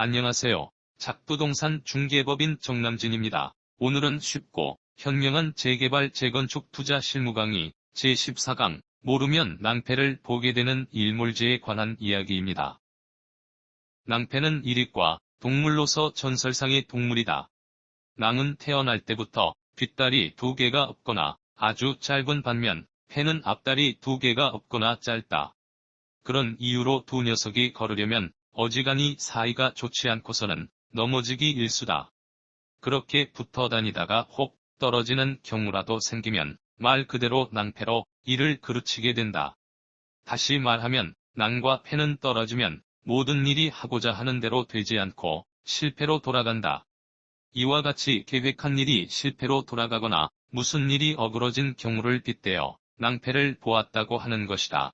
안녕하세요. 작부동산 중개법인 정남진입니다. 오늘은 쉽고 현명한 재개발 재건축 투자 실무 강의 제14강 모르면 낭패를 보게 되는 일몰제에 관한 이야기입니다. 낭패는 일익과 동물로서 전설상의 동물이다. 낭은 태어날 때부터 뒷다리 2개가 없거나 아주 짧은 반면 패는 앞다리 2개가 없거나 짧다. 그런 이유로 두 녀석이 걸으려면 어지간히 사이가 좋지 않고서는 넘어지기 일쑤다. 그렇게 붙어 다니다가 혹 떨어지는 경우라도 생기면 말 그대로 낭패로 이를 그르치게 된다. 다시 말하면 낭과 패는 떨어지면 모든 일이 하고자 하는 대로 되지 않고 실패로 돌아간다. 이와 같이 계획한 일이 실패로 돌아가거나 무슨 일이 어그러진 경우를 빗대어 낭패를 보았다고 하는 것이다.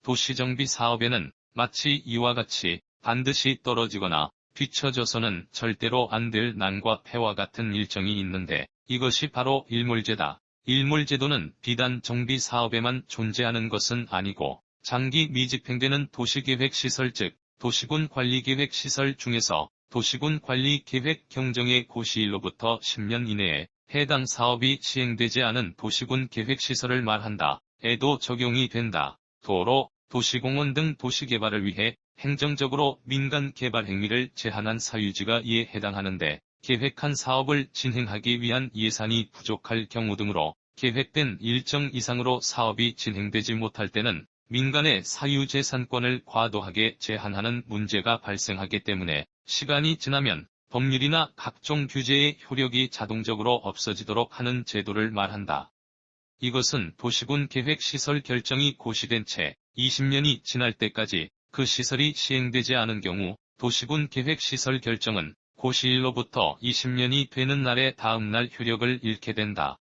도시정비 사업에는 마치 이와 같이 반드시 떨어지거나 뒤처져서는 절대로 안 될 낭과 패와 같은 일정이 있는데 이것이 바로 일몰제다. 일몰제도는 비단 정비 사업에만 존재하는 것은 아니고 장기 미집행되는 도시계획시설 즉 도시군 관리계획시설 중에서 도시군 관리계획 경정의 고시일로부터 10년 이내에 해당 사업이 시행되지 않은 도시군 계획시설을 말한다. 에도 적용이 된다. 도로, 도시공원 등 도시개발을 위해 행정적으로 민간 개발 행위를 제한한 사유지가 이에 해당하는데 계획한 사업을 진행하기 위한 예산이 부족할 경우 등으로 계획된 일정 이상으로 사업이 진행되지 못할 때는 민간의 사유재산권을 과도하게 제한하는 문제가 발생하기 때문에 시간이 지나면 법률이나 각종 규제의 효력이 자동적으로 없어지도록 하는 제도를 말한다. 이것은 도시군 계획시설 결정이 고시된 채 20년이 지날 때까지 그 시설이 시행되지 않은 경우 도시군 계획시설 결정은 고시일로부터 20년이 되는 날의 다음 날 효력을 잃게 된다.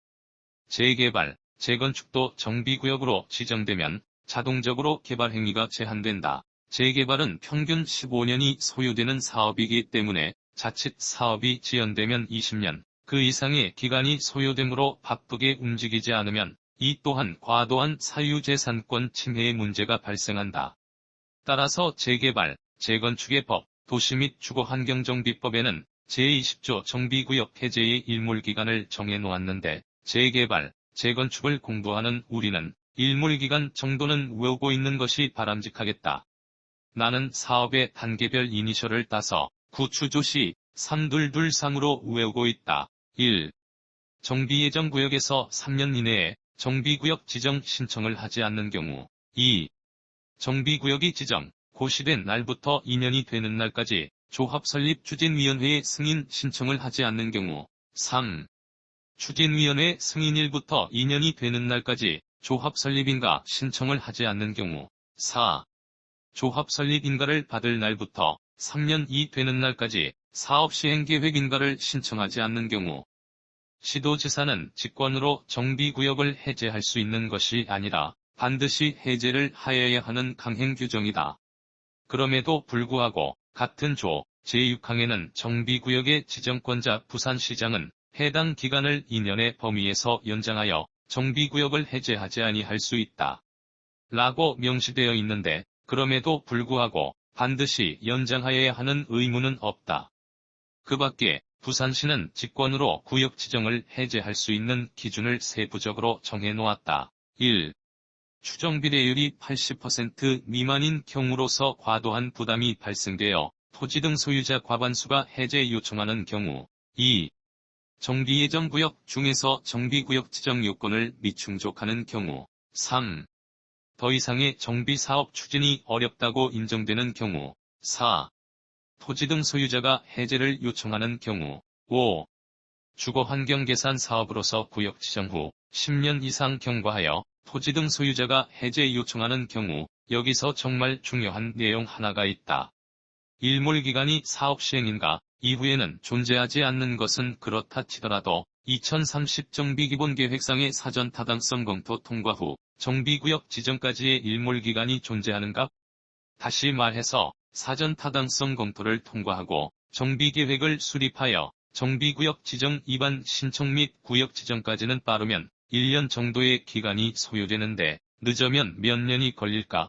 재개발, 재건축도 정비구역으로 지정되면 자동적으로 개발 행위가 제한된다. 재개발은 평균 15년이 소요되는 사업이기 때문에 자칫 사업이 지연되면 20년, 그 이상의 기간이 소요되므로 바쁘게 움직이지 않으면 이 또한 과도한 사유재산권 침해의 문제가 발생한다. 따라서 재개발, 재건축의 법, 도시 및 주거환경정비법에는 제20조 정비구역 해제의 일몰기간을 정해놓았는데 재개발, 재건축을 공부하는 우리는 일몰기간 정도는 외우고 있는 것이 바람직하겠다. 나는 사업의 단계별 이니셜을 따서 구추조시 322상으로 외우고 있다. 1. 정비예정구역에서 3년 이내에 정비구역 지정 신청을 하지 않는 경우 2. 정비구역이 지정, 고시된 날부터 2년이 되는 날까지 조합설립추진위원회에 승인 신청을 하지 않는 경우 3. 추진위원회 승인일부터 2년이 되는 날까지 조합설립인가 신청을 하지 않는 경우 4. 조합설립인가를 받을 날부터 3년이 되는 날까지 사업시행계획인가를 신청하지 않는 경우 시도지사는 직권으로 정비구역을 해제할 수 있는 것이 아니라 반드시 해제를 하여야 하는 강행규정이다. 그럼에도 불구하고 같은 조 제6항에는 정비구역의 지정권자 부산시장은 해당 기간을 2년의 범위에서 연장하여 정비구역을 해제하지 아니할 수 있다. 라고 명시되어 있는데 그럼에도 불구하고 반드시 연장하여야 하는 의무는 없다. 그 밖에 부산시는 직권으로 구역 지정을 해제할 수 있는 기준을 세부적으로 정해놓았다. 1. 추정비례율이 80% 미만인 경우로서 과도한 부담이 발생되어 토지 등 소유자 과반수가 해제 요청하는 경우 2. 정비예정구역 중에서 정비구역 지정 요건을 미충족하는 경우 3. 더 이상의 정비사업 추진이 어렵다고 인정되는 경우 4. 토지 등 소유자가 해제를 요청하는 경우 5. 주거환경개선 사업으로서 구역 지정 후 10년 이상 경과하여 토지 등 소유자가 해제 요청하는 경우 여기서 정말 중요한 내용 하나가 있다. 일몰기간이 사업 시행인가 이후에는 존재하지 않는 것은 그렇다 치더라도 2030 정비기본계획상의 사전 타당성 검토 통과 후 정비구역 지정까지의 일몰기간이 존재하는가? 다시 말해서 사전 타당성 검토를 통과하고 정비계획을 수립하여 정비구역 지정 입안 신청 및 구역 지정까지는 빠르면 1년 정도의 기간이 소요되는데 늦으면 몇 년이 걸릴까?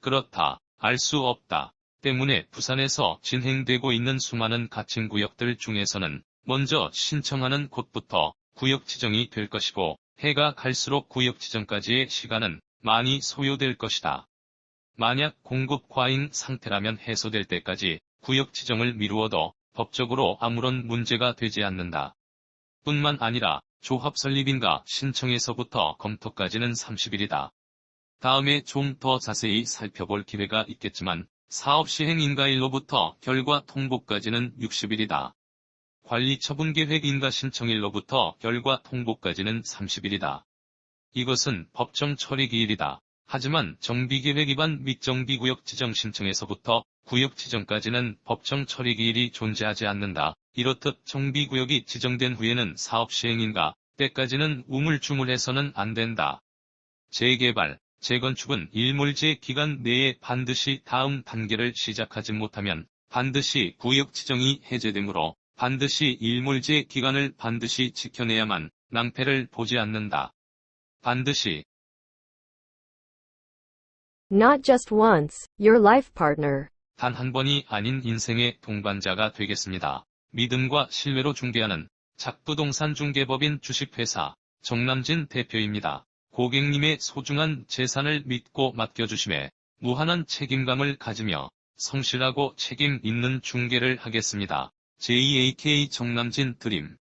그렇다. 알 수 없다. 때문에 부산에서 진행되고 있는 수많은 가칭구역들 중에서는 먼저 신청하는 곳부터 구역 지정이 될 것이고 해가 갈수록 구역 지정까지의 시간은 많이 소요될 것이다. 만약 공급 과잉 상태라면 해소될 때까지 구역 지정을 미루어도 법적으로 아무런 문제가 되지 않는다. 뿐만 아니라 조합 설립인가 신청에서부터 검토까지는 30일이다. 다음에 좀 더 자세히 살펴볼 기회가 있겠지만 사업 시행 인가일로부터 결과 통보까지는 60일이다. 관리 처분 계획 인가 신청일로부터 결과 통보까지는 30일이다. 이것은 법정 처리 기일이다. 하지만 정비계획 위반 및 정비구역 지정 신청에서부터 구역 지정까지는 법정 처리 기일이 존재하지 않는다. 이렇듯 정비구역이 지정된 후에는 사업 시행인가 때까지는 우물쭈물해서는 안 된다. 재개발, 재건축은 일몰제 기간 내에 반드시 다음 단계를 시작하지 못하면 반드시 구역 지정이 해제되므로 반드시 일몰제 기간을 반드시 지켜내야만 낭패를 보지 않는다. 반드시. Not just once, your life partner. 단 한 번이 아닌 인생의 동반자가 되겠습니다. 믿음과 신뢰로 중개하는 작부동산 중개법인 주식회사 정남진 대표입니다. 고객님의 소중한 재산을 믿고 맡겨주심에 무한한 책임감을 가지며 성실하고 책임 있는 중개를 하겠습니다. JAK 정남진 드림